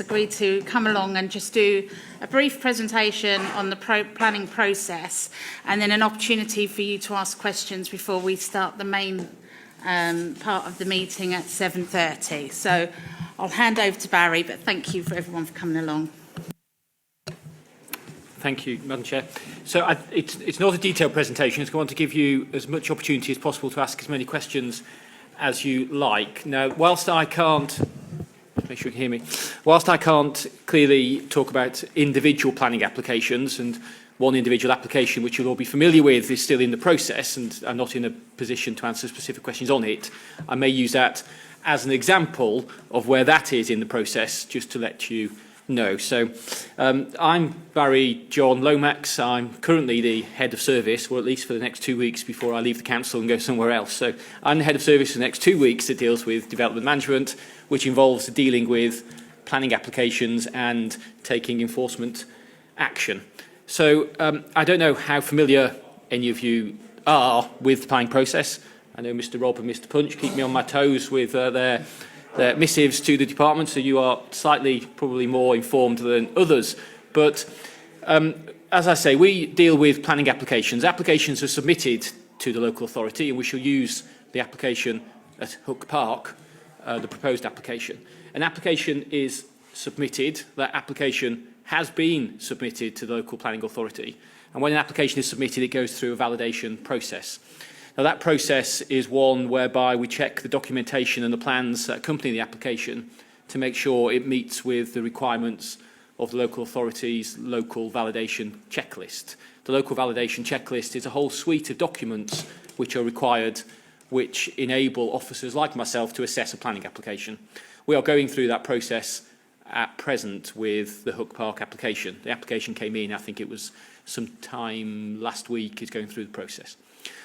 agreed to come along and just do a brief presentation on the planning process, and then an opportunity for you to ask questions before we start the main part of the meeting at 7:30. So I'll hand over to Barry, but thank you for everyone for coming along. Thank you, Madam Chair. So it's not a detailed presentation. I want to give you as much opportunity as possible to ask as many questions as you like. Now, whilst I can't, make sure you can hear me, whilst I can't clearly talk about individual planning applications, and one individual application which you'll all be familiar with is still in the process, and I'm not in a position to answer specific questions on it, I may use that as an example of where that is in the process, just to let you know. So I'm Barry John Lomax. I'm currently the head of service, or at least for the next 2 weeks before I leave the council and go somewhere else. So I'm the head of service for the next 2 weeks that deals with development management, which involves dealing with planning applications and taking enforcement action. So I don't know how familiar any of you are with the planning process. I know Mr. Rob and Mr. Punch keep me on my toes with their missives to the department, so you are slightly probably more informed than others. But as I say, we deal with planning applications. Applications are submitted to the local authority, and we shall use the application at Hook Park, the proposed application. An application is submitted. That application has been submitted to the local planning authority. And when an application is submitted, it goes through a validation process. Now, that process is one whereby we check the documentation and the plans that accompany the application to make sure it meets with the requirements of the local authority's local validation checklist. The local validation checklist is a whole suite of documents which are required, which enable officers like myself to assess a planning application. We are going through that process at present with the Hook Park application. The application came in, I think it was sometime last week, is going through the process.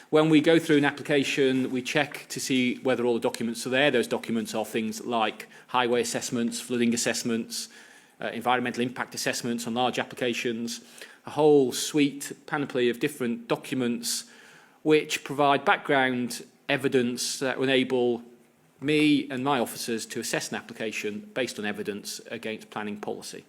When we go through an application, we check to see whether all the documents are there. Those documents are things like highway assessments, flooding assessments, environmental impact assessments on large applications, a whole suite, panoply of different documents which provide background evidence that enable me and my officers to assess an application based on evidence against planning policy.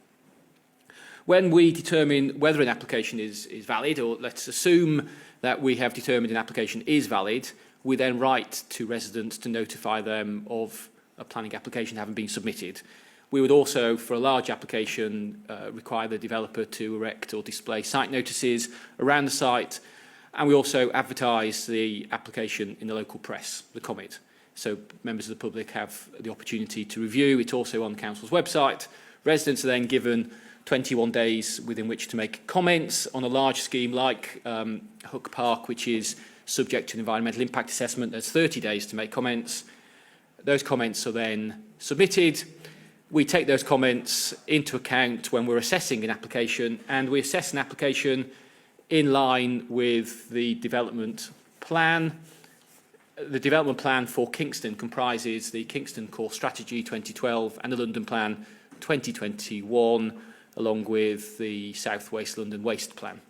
When we determine whether an application is valid, or let's assume that we have determined an application is valid, we then write to residents to notify them of a planning application having been submitted. We would also, for a large application, require the developer to erect or display site notices around the site, and we also advertise the application in the local press, the comment. So members of the public have the opportunity to review. It's also on the council's website. Residents are then given 21 days within which to make comments on a large scheme like Hook Park, which is subject to an environmental impact assessment. There's 30 days to make comments. Those comments are then submitted. We take those comments into account when we're assessing an application, and we assess an application in line with the development plan. The development plan for Kingston comprises the Kingston Core Strategy 2012 and the London Plan 2021, along with the South West London Waste Plan.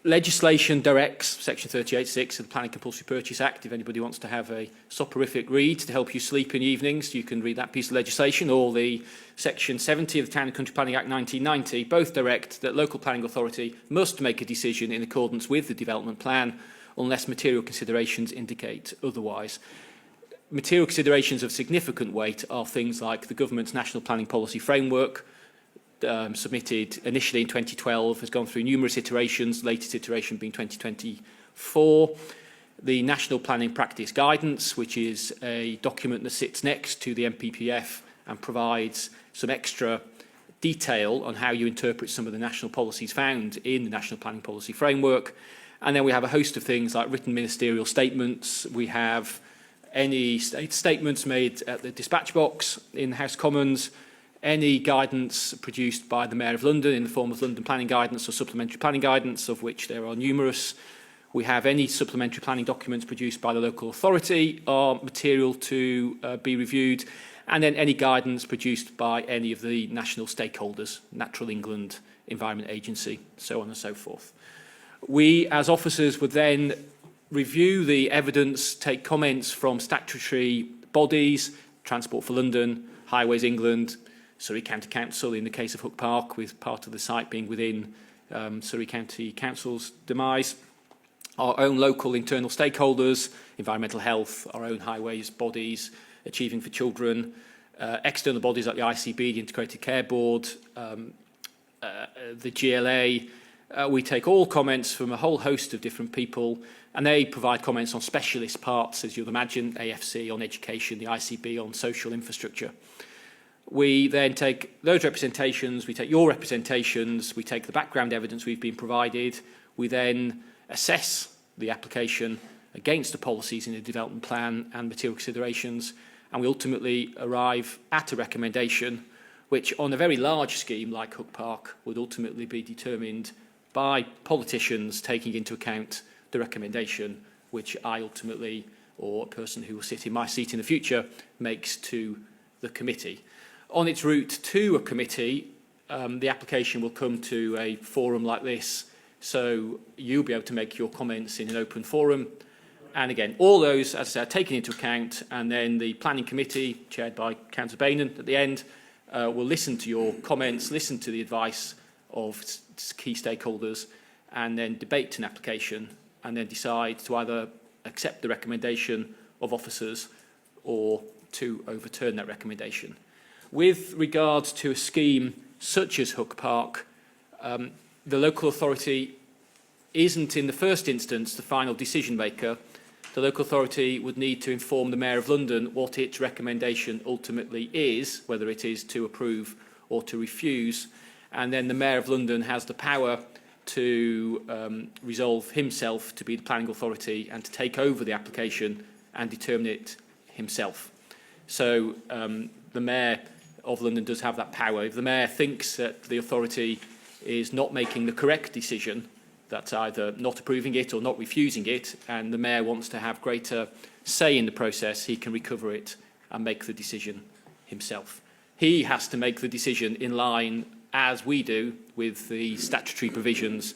Legislation directs, Section 38(6) of the Planning Compulsory Purchase Act. If anybody wants to have a soporific read to help you sleep in evenings, you can read that piece of legislation, or the Section 70 of the Town and Country Planning Act 1990. Both direct that local planning authority must make a decision in accordance with the development plan unless material considerations indicate otherwise. Material considerations of significant weight are things like the government's National Planning Policy Framework, submitted initially in 2012, has gone through numerous iterations, latest iteration being 2024. The National Planning Practice Guidance, which is a document that sits next to the NPPF and provides some extra detail on how you interpret some of the national policies found in the National Planning Policy Framework. And then we have a host of things like written ministerial statements. We have any statements made at the dispatch box in the House of Commons, any guidance produced by the Mayor of London in the form of London planning guidance or supplementary planning guidance, of which there are numerous. We have any supplementary planning documents produced by the local authority are material to be reviewed, and then any guidance produced by any of the national stakeholders, Natural England, Environment Agency, so on and so forth. We, as officers, would then review the evidence, take comments from statutory bodies, Transport for London, Highways England, Surrey County Council in the case of Hook Park, with part of the site being within Surrey County Council's demise, our own local internal stakeholders, environmental health, our own highways bodies, Achieving for Children, external bodies like the ICB, the Integrated Care Board, the GLA. We take all comments from a whole host of different people, and they provide comments on specialist parts, as you'll imagine, AFC on education, the ICB on social infrastructure. We then take those representations, we take your representations, we take the background evidence we've been provided, we then assess the application against the policies in the development plan and material considerations, and we ultimately arrive at a recommendation which on a very large scheme like Hook Park would ultimately be determined by politicians taking into account the recommendation which I ultimately, or a person who will sit in my seat in the future, makes to the committee. On its route to a committee, the application will come to a forum like this, so you'll be able to make your comments in an open forum. And again, all those, as I said, are taken into account, and then the planning committee, chaired by Councillor Bainan at the end, will listen to your comments, listen to the advice of key stakeholders, and then debate an application, and then decide to either accept the recommendation of officers or to overturn that recommendation. With regards to a scheme such as Hook Park, the local authority isn't in the first instance the final decision maker. The local authority would need to inform the Mayor of London what its recommendation ultimately is, whether it is to approve or to refuse, and then the Mayor of London has the power to resolve himself to be the planning authority and to take over the application and determine it himself. So the Mayor of London does have that power. If the Mayor thinks that the authority is not making the correct decision, that's either not approving it or not refusing it, and the Mayor wants to have greater say in the process, he can recover it and make the decision himself. He has to make the decision in line, as we do, with the statutory provisions,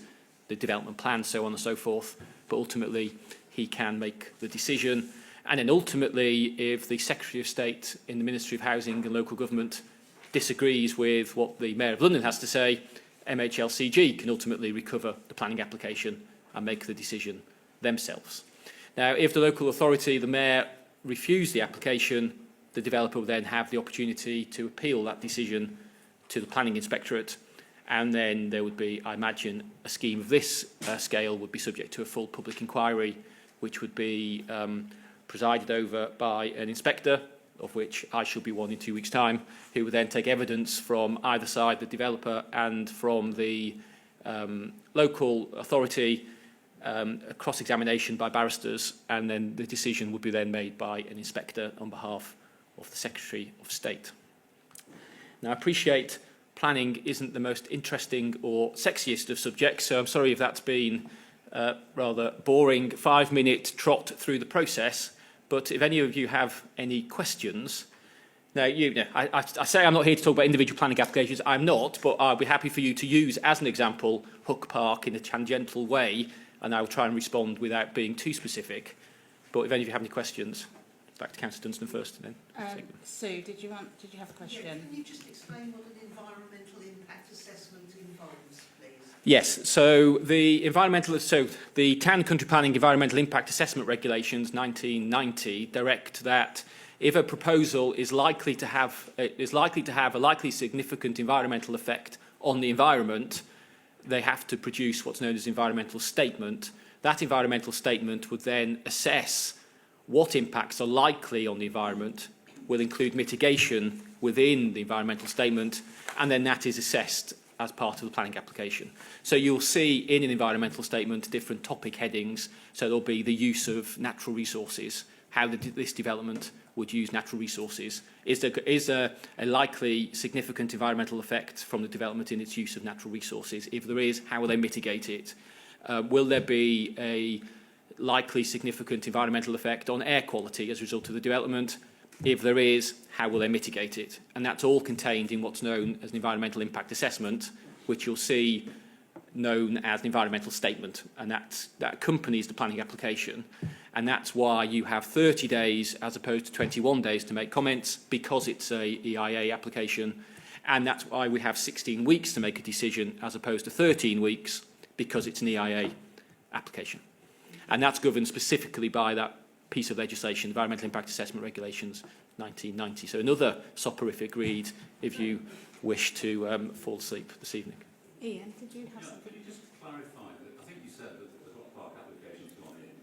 the development plan, so on and so forth, but ultimately he can make the decision. And then ultimately, if the Secretary of State in the Ministry of Housing and Local Government disagrees with what the Mayor of London has to say, MHLCG can ultimately recover the planning application and make the decision themselves. Now, if the local authority, the Mayor, refuse the application, the developer will then have the opportunity to appeal that decision to the Planning Inspectorate, and then there would be, I imagine, a scheme of this scale would be subject to a full public inquiry, which would be presided over by an inspector, of which I shall be one in 2 weeks' time, who would then take evidence from either side, the developer and from the local authority, a cross-examination by barristers, and then the decision would be then made by an inspector on behalf of the Secretary of State. Now, I appreciate planning isn't the most interesting or sexiest of subjects, so I'm sorry if that's been rather boring 5-minute trot through the process. But if any of you have any questions, now I say I'm not here to talk about individual planning applications. I'm not, but I'll be happy for you to use as an example Hook Park in a tangential way, and I will try and respond without being too specific. But if any of you have any questions, back to Councillor Dunstan first, and then Sue, did you have a question? Yeah, can you just explain what an environmental impact assessment involves, please? Yes, so the Town and Country Planning Environmental Impact Assessment Regulations 1990 direct that if a proposal is likely to have a likely significant environmental effect on the environment, they have to produce what's known as an environmental statement. That environmental statement would then assess what impacts are likely on the environment, will include mitigation within the environmental statement, and then that is assessed as part of the planning application. So you'll see in an environmental statement different topic headings. So there'll be the use of natural resources, how this development would use natural resources. Is there a likely significant environmental effect from the development in its use of natural resources? If there is, how will they mitigate it? Will there be a likely significant environmental effect on air quality as a result of the development? If there is, how will they mitigate it? And that's all contained in what's known as an environmental impact assessment, which you'll see known as an environmental statement, and that accompanies the planning application. And that's why you have 30 days as opposed to 21 days to make comments, because it's a EIA application. And that's why we have 16 weeks to make a decision as opposed to 13 weeks, because it's an EIA application. And that's governed specifically by that piece of legislation, Environmental Impact Assessment Regulations 1990. So another soporific read if you wish to fall asleep this evening. Ian, did you have something? Could you just clarify that, I think you said that the Hot Park application's gone in.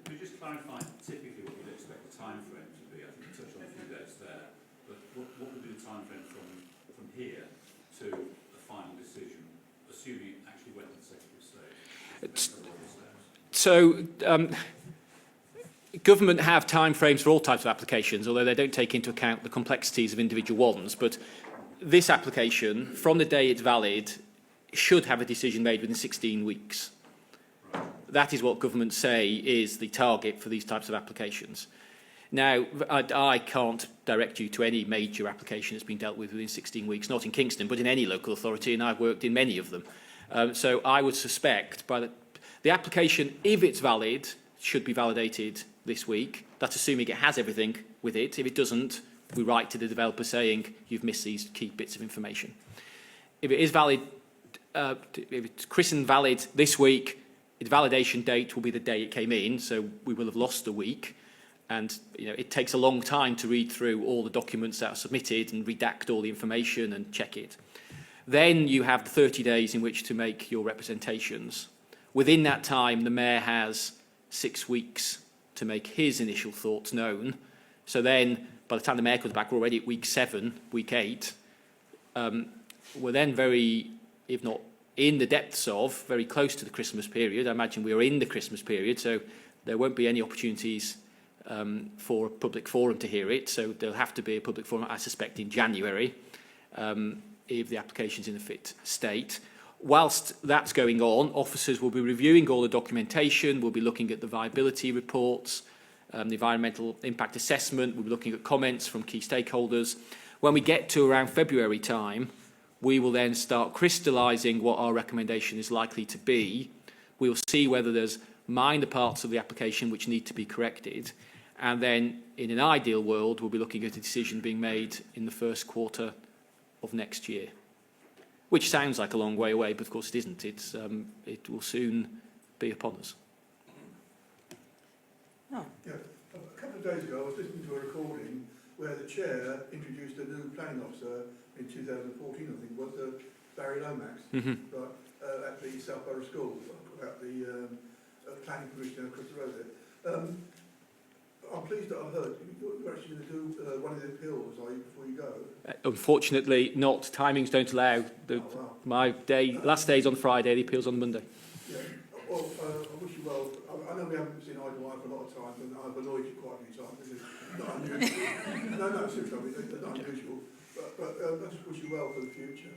Could you just clarify typically what you'd expect the time frame to be? I think you touched on a few dates there, but what would be the time frame from here to a final decision, assuming it actually went to the Secretary of State? So government have timeframes for all types of applications, although they don't take into account the complexities of individual ones. But this application, from the day it's valid, should have a decision made within 16 weeks. That is what government say is the target for these types of applications. Now, I can't direct you to any major application that's been dealt with within 16 weeks, not in Kingston, but in any local authority, and I've worked in many of them. So I would suspect by the application, if it's valid, should be validated this week. That's assuming it has everything with it. If it doesn't, we write to the developer saying you've missed these key bits of information. If it is valid, if it's christened valid this week, its validation date will be the day it came in, so we will have lost a week. And it takes a long time to read through all the documents that are submitted and redact all the information and check it. Then you have the 30 days in which to make your representations. Within that time, the Mayor has 6 weeks to make his initial thoughts known. So then, by the time the Mayor comes back, we're already at week 7, week 8. We're then very, if not in the depths of, very close to the Christmas period. I imagine we're in the Christmas period, so there won't be any opportunities for a public forum to hear it. So there'll have to be a public forum, I suspect, in January, if the application's in a fit state. Whilst that's going on, officers will be reviewing all the documentation, we'll be looking at the viability reports, the environmental impact assessment, we'll be looking at comments from key stakeholders. When we get to around February time, we will then start crystallising what our recommendation is likely to be. We'll see whether there's minor parts of the application which need to be corrected. And then, in an ideal world, we'll be looking at a decision being made in the first quarter of next year. Which sounds like a long way away, but of course it isn't. It will soon be upon us. Oh. Yeah, a couple of days ago I was listening to a recording where the chair introduced a new planning officer in 2014, I think, was Barry Lomax, right, at the South Borough School, about the planning commissioner across the road there. I'm pleased that I heard you're actually going to do one of the appeals, are you, before you go? Unfortunately not. Timings don't allow. My last day's on Friday, the appeal's on Monday. Yeah, well, I wish you well. I know we haven't seen eye to eye for a lot of times, and I've annoyed you quite a few times. It's not unusual. no, seriously, I mean, it's not unusual. But I just wish you well for the future,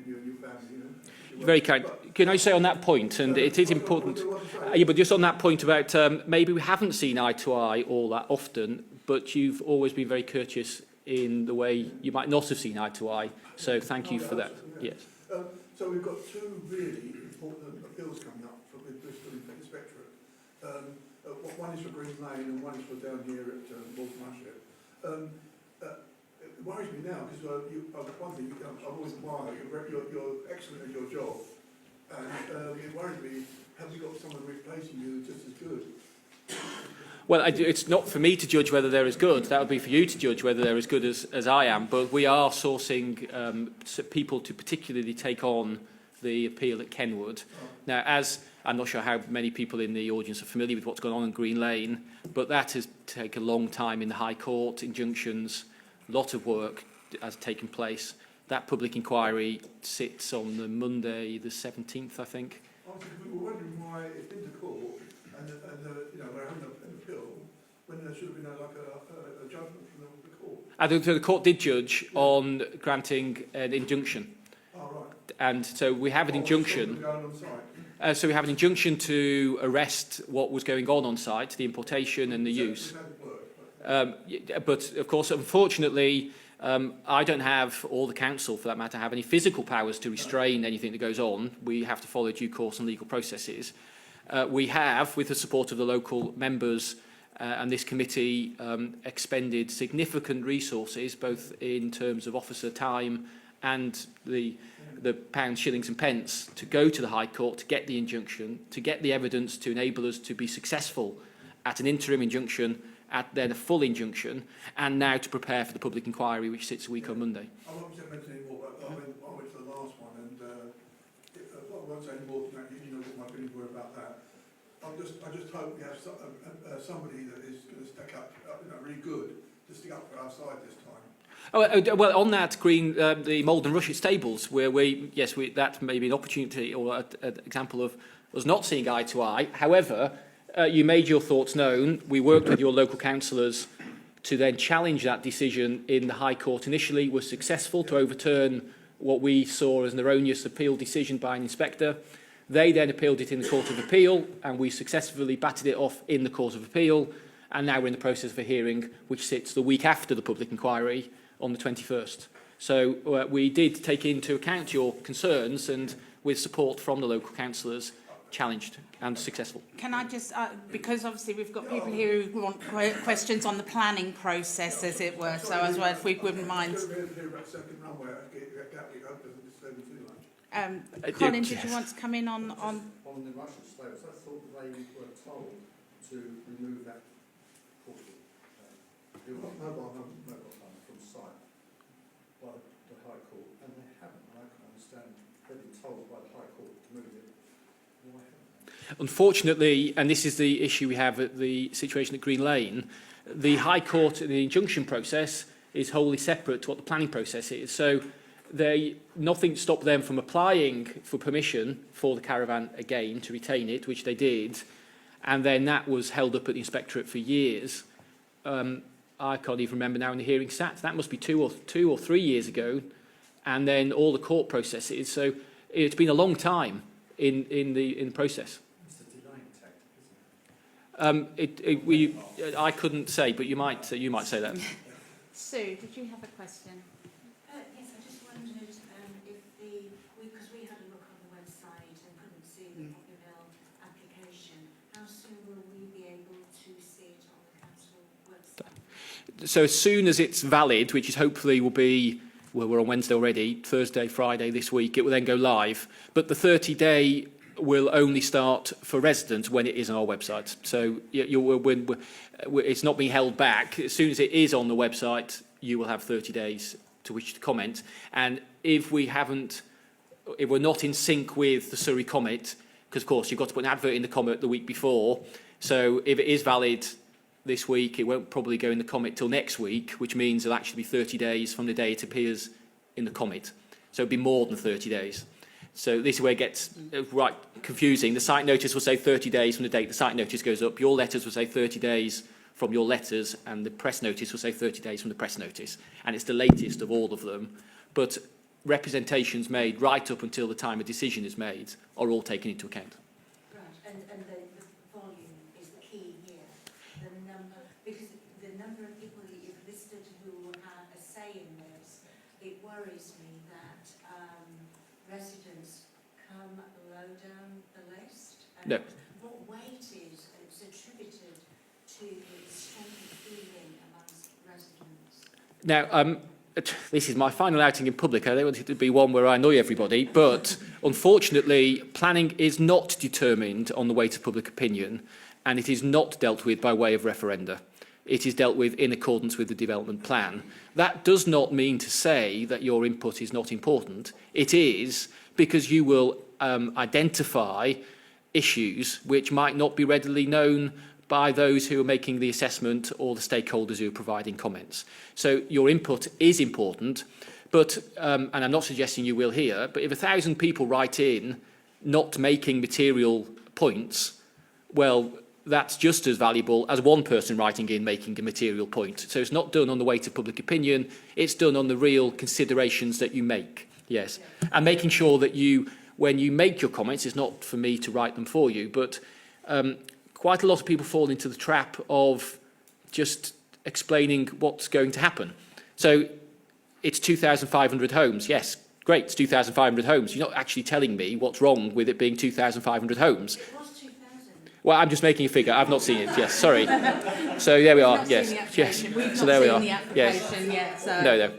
you and your family, you know. Very kind. Can I say on that point, and it is important, yeah, but just on that point about maybe we haven't seen eye to eye all that often, but you've always been very courteous in the way you might not have seen eye to eye. So thank you for that. Yes. So we've got two really important appeals coming up for Bristol Inspectorate. One is for Green Lane and one is for down here at Walton. It worries me now because one thing I've always admired, you're excellent at your job, and it worries me, have we got someone replacing you just as good? Well, it's not for me to judge whether they're as good. That would be for you to judge whether they're as good as I am. But we are sourcing people to particularly take on the appeal at Kenwood. Now, as I'm not sure how many people in the audience are familiar with what's going on in Green Lane, but that has taken a long time in the High Court, injunctions, a lot of work has taken place. That public inquiry sits on the Monday, the 17th, I think. We were wondering why it's been to court and we're having an appeal when there should have been a judgment from the court. The court did judge on granting an injunction. Oh, right. And so we have an injunction. So we have an injunction to arrest what was going on site, the importation and the use. But of course, unfortunately, I don't have, or the council for that matter, have any physical powers to restrain anything that goes on. We have to follow due course and legal processes. We have, with the support of the local members and this committee, expended significant resources, both in terms of officer time and the pounds, shillings and pence, to go to the High Court, to get the injunction, to get the evidence to enable us to be successful at an interim injunction, at then a full injunction, and now to prepare for the public inquiry, which sits a week on Monday. I won't mention any more, but I went to the last one, and I won't say any more than that. You know what my opinions were about that. I just hope we have somebody that is going to stick up, really good, to stick up for our side this time. Well, on that, Green, the Malden Rushet stables, where that may be an opportunity or an example of us not seeing eye to eye. However, you made your thoughts known. We worked with your local councillors to then challenge that decision in the High Court initially, was successful to overturn what we saw as an erroneous appeal decision by an inspector. They then appealed it in the Court of Appeal, and we successfully batted it off in the Court of Appeal, and now we're in the process of a hearing which sits the week after the public inquiry on the 21st. So we did take into account your concerns, and with support from the local councillors, challenged and successful. Can I just, because obviously we've got people here who want questions on the planning process, as it were, so as well, if we wouldn't mind. Colin, did you want to come in on On the Russian slaves, I thought they were told to remove that portal, mobile number from site by the High Court, and they haven't. And I can understand they've been told by the High Court to move it. Why haven't they? Unfortunately, and this is the issue we have at the situation at Green Lane, the High Court, the injunction process is wholly separate to what the planning process is. So nothing stopped them from applying for permission for the caravan again to retain it, which they did, and then that was held up at the inspectorate for years. I can't even remember now when the hearing sat. That must be two or 3 years ago, and then all the court processes. So it's been a long time in the process. It's a delaying tactic, isn't it? I couldn't say, but you might say that. Sue, did you have a question? Yes, I just wondered if because we had a look on the website and couldn't see the Popular application, how soon will we be able to see it on the council website? So as soon as it's valid, which is hopefully will be, well, we're on Wednesday already, Thursday, Friday this week, it will then go live. But the 30-day will only start for residents when it is on our website. So it's not being held back. As soon as it is on the website, you will have 30 days to which to comment. And if we're not in sync with the Surrey Comet, because of course you've got to put an advert in the Comet the week before. So if it is valid this week, it won't probably go in the Comet till next week, which means it'll actually be 30 days from the day it appears in the Comet. So it'll be more than 30 days. So this is where it gets right confusing. The site notice will say 30 days from the date the site notice goes up. Your letters will say 30 days from your letters, and the press notice will say 30 days from the press notice. And it's the latest of all of them. But representations made right up until the time a decision is made are all taken into account. Right, and the volume is the key here. The number, because the number of people that you've listed who have a say in this, it worries me that residents come low down the list. And No. what weight is attributed to the strength of feeling amongst residents? Now, this is my final outing in public. I don't want it to be one where I annoy everybody, but unfortunately, planning is not determined on the weight of public opinion, and it is not dealt with by way of referenda. It is dealt with in accordance with the development plan. That does not mean to say that your input is not important. It is, because you will identify issues which might not be readily known by those who are making the assessment or the stakeholders who are providing comments. So your input is important, but, and I'm not suggesting you will here, but if 1,000 people write in not making material points, well, that's just as valuable as one person writing in making a material point. So it's not done on the weight of public opinion, it's done on the real considerations that you make, yes. And making sure that you, when you make your comments, it's not for me to write them for you, but quite a lot of people fall into the trap of just explaining what's going to happen. So it's 2,500 homes. Yes, great, it's 2,500 homes. You're not actually telling me what's wrong with it being 2,500 homes. It was 2,000. Well, I'm just making a figure. I've not seen it. Yes, sorry. So there we are. Yes, yes. So there we are. Yes. Yet, so. No.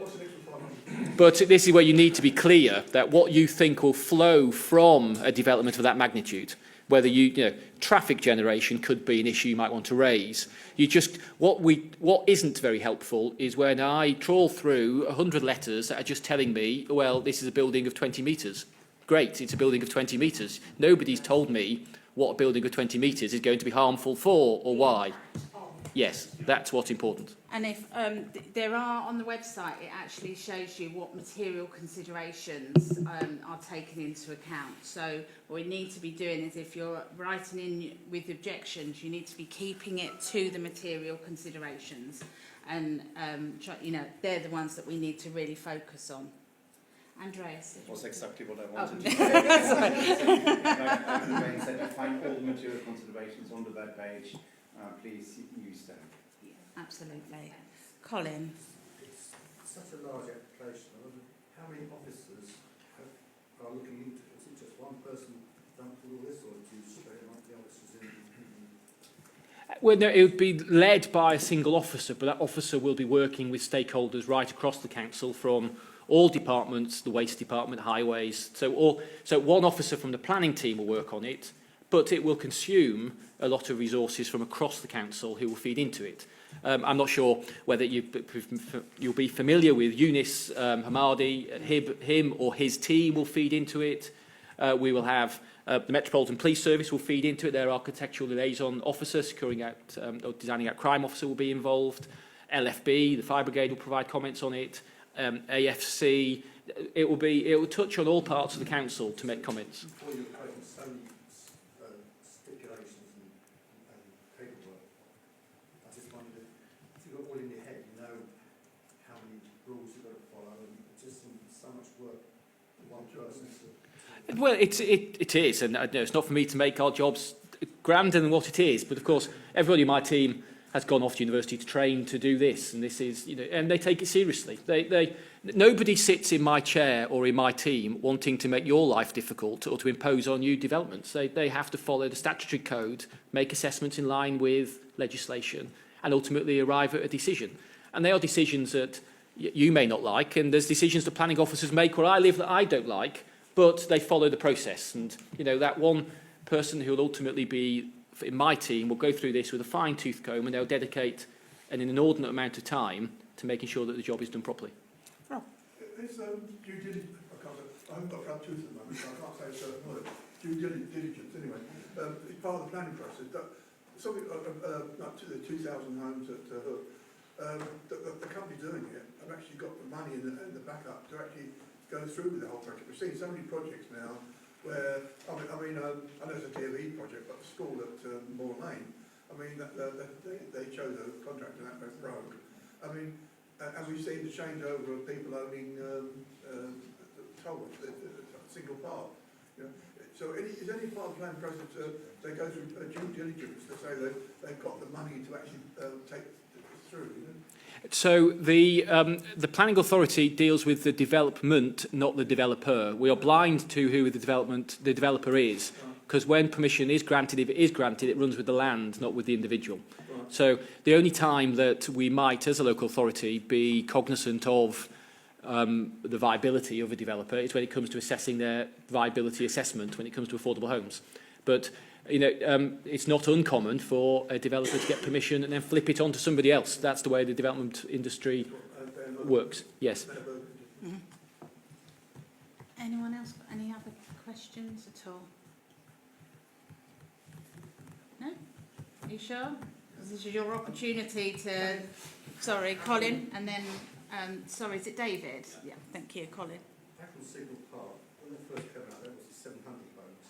But this is where you need to be clear that what you think will flow from a development of that magnitude, whether you know, traffic generation could be an issue you might want to raise. You just, what isn't very helpful is when I trawl through 100 letters that are just telling me, well, this is a building of 20 metres. Great, it's a building of 20 metres. Nobody's told me what a building of 20 metres is going to be harmful for or why. Yes, that's what's important. And if there are on the website, it actually shows you what material considerations are taken into account. So what we need to be doing is, if you're writing in with objections, you need to be keeping it to the material considerations, and you know, they're the ones that we need to really focus on. Andreas. Was exactly what I wanted to say. Like said, you find all the material considerations on the web page. Please use them. Yeah, absolutely. Colin. It's such a large application. I wonder how many officers are looking into it. Is it just one person done all this, or do you spread among the officers in? Well, no, it would be led by a single officer, but that officer will be working with stakeholders right across the council, from all departments, the waste department, highways. So one officer from the planning team will work on it, but it will consume a lot of resources from across the council who will feed into it. I'm not sure whether you'll be familiar with Eunice Hamadi. Him or his team will feed into it. We will have the Metropolitan Police Service will feed into it. Their architectural liaison officer, securing out or designing out crime officer, will be involved. LFB, the fire brigade, will provide comments on it. AFC, it will touch on all parts of the council to make comments. Before you're creating so many stipulations and paperwork, I just wondered if you've got all in your head, you know how many rules you've got to follow, and it just seems so much work for one person to... Well, it is, and it's not for me to make our jobs grander than what it is, but of course everybody in my team has gone off to university to train to do this, and this is, you know, and they take it seriously. Nobody sits in my chair or in my team wanting to make your life difficult or to impose on you developments. They have to follow the statutory code, make assessments in line with legislation, and ultimately arrive at a decision. And they are decisions that you may not like, and there's decisions that planning officers make where I live that I don't like, but they follow the process. And, you know, that one person who will ultimately be in my team will go through this with a fine-tooth comb, and they'll dedicate an inordinate amount of time to making sure that the job is done properly. Is due diligence, I haven't got front tooth at the moment, so I can't say a certain word. Due diligence, anyway. It's part of the planning process. Something like to the 2,000 homes at Hook, the company doing it have actually got the money and the backup to actually go through with the whole project. We've seen so many projects now where, I know it's a DOE project, but the school at Moore Lane, I mean, they chose a contractor that went rogue. I mean, and we've seen the changeover of people owning toll, the single part. You know? So is any part of the plan process they go through due diligence to say that they've got the money to actually take this through? You know? So the planning authority deals with the development, not the developer. We are blind to who the developer is, because when permission is granted, if it is granted, it runs with the land, not with the individual. Right. So the only time that we might, as a local authority, be cognizant of the viability of a developer is when it comes to assessing their viability assessment when it comes to affordable homes. But you know, it's not uncommon for a developer to get permission and then flip it on to somebody else. That's the way the development industry works. Yes. Mm-hmm. Anyone else got any other questions at all? No? Are you sure? This is your opportunity to... Sorry, Colin, and then... sorry, is it David? Yeah, thank you, Colin. Back on Signal Park, when it first came out, there was 700 homes.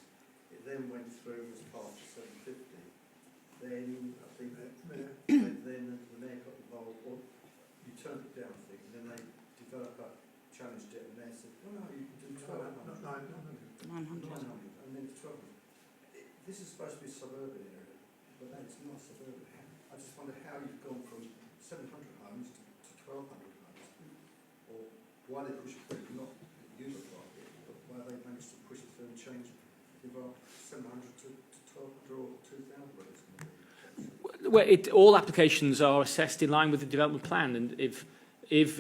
It then went through as part of 750. Then, I think, then the mayor got involved, or you turned it down, I think, and then they developer challenged it, and they said, well, no, you can do 1,200. 900. And then it's 1,200. This is supposed to be a suburban area, but no, it's not suburban. I just wonder how you've gone from 700 homes to 1,200 homes, or why they push it through, not you look like it, but why they managed to push it through and change the environment 700 to 1200 or 2000, whether it's going to be. Well, all applications are assessed in line with the development plan, and if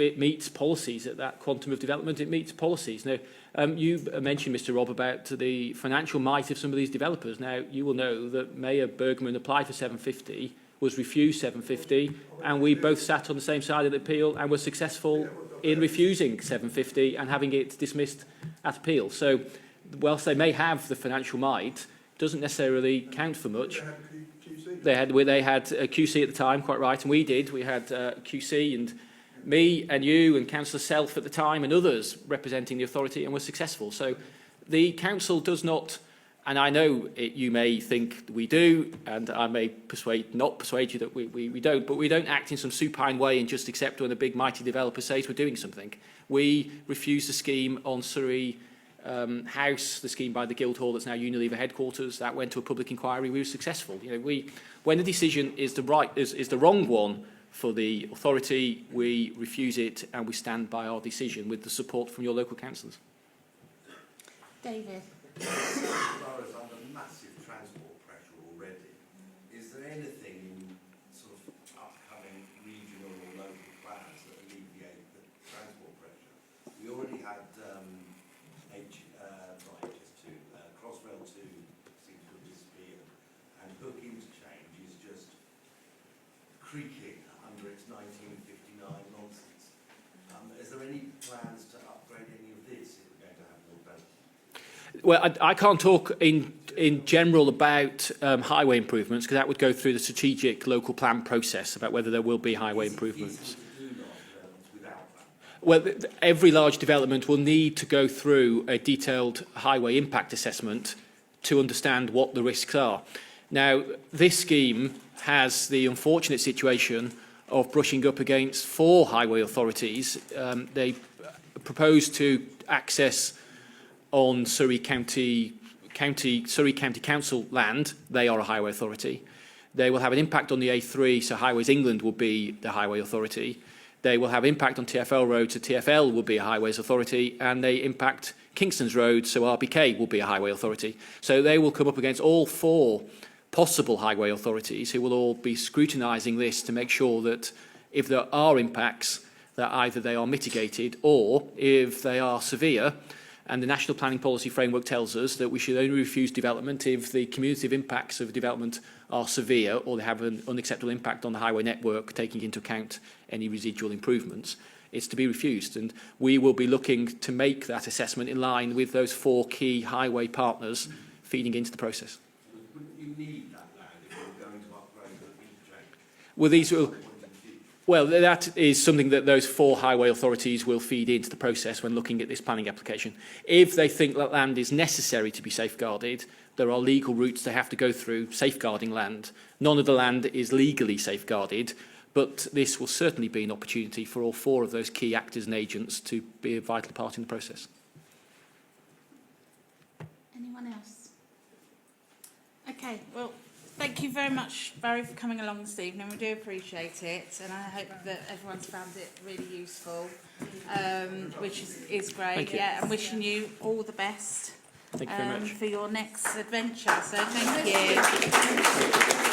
it meets policies at that quantum of development, it meets policies. Now, you mentioned, Mr. Robb, about the financial might of some of these developers. Now, you will know that Mayor Bergman applied for 750, was refused 750, and we both sat on the same side of the appeal and were successful in refusing 750 and having it dismissed at appeal. So, whilst they may have the financial might, doesn't necessarily count for much. They had a QC at the time, quite right, and we did. We had QC and me and you and Councillor Self at the time and others representing the authority, and were successful. So the council does not, and I know you may think we do, and I may not persuade you that we don't, but we don't act in some supine way and just accept when a big mighty developer says we're doing something. We refused the scheme on Surrey House, the scheme by the Guildhall that's now Unilever headquarters. That went to a public inquiry. We were successful. You know, when the decision is the wrong one for the authority, we refuse it and we stand by our decision with the support from your local councillors. David. Borough's under massive transport pressure already. Is there anything in sort of upcoming regional or local plans that alleviate the transport pressure? We already had Crossrail 2 seems to have disappeared, and Hook Interchange is just creaking under its 1959 nonsense. Is there any plans to upgrade any of this if we're going to have more development? Well, I can't talk in general about highway improvements, because that would go through the strategic local plan process about whether there will be highway improvements. Well, every large development will need to go through a detailed highway impact assessment to understand what the risks are. Now, this scheme has the unfortunate situation of brushing up against 4 highway authorities. They propose to access on Surrey County Council land. They are a highway authority. They will have an impact on the A3, so Highways England will be the highway authority. They will have impact on TfL Road, so TfL will be a highways authority, and they impact Kingston's Road, so RBK will be a highway authority. So they will come up against all 4 possible highway authorities who will all be scrutinising this to make sure that if there are impacts, that either they are mitigated, or if they are severe, and the National Planning Policy Framework tells us that we should only refuse development if the cumulative impacts of development are severe or they have an unacceptable impact on the highway network, taking into account any residual improvements. It's to be refused, and we will be looking to make that assessment in line with those 4 key highway partners feeding into the process. Wouldn't you need that land if you're going to upgrade the interchange? Well, these will... Well, that is something that those 4 highway authorities will feed into the process when looking at this planning application. If they think that land is necessary to be safeguarded, there are legal routes they have to go through safeguarding land. None of the land is legally safeguarded, but this will certainly be an opportunity for all 4 of those key actors and agents to be a vital part in the process. Anyone else? Okay, well, thank you very much, Barry, for coming along this evening. We do appreciate it, and I hope that everyone's found it really useful, which is great. Thank you. Yeah, and wishing you all the best Thank you very much. for your next adventure. So thank you.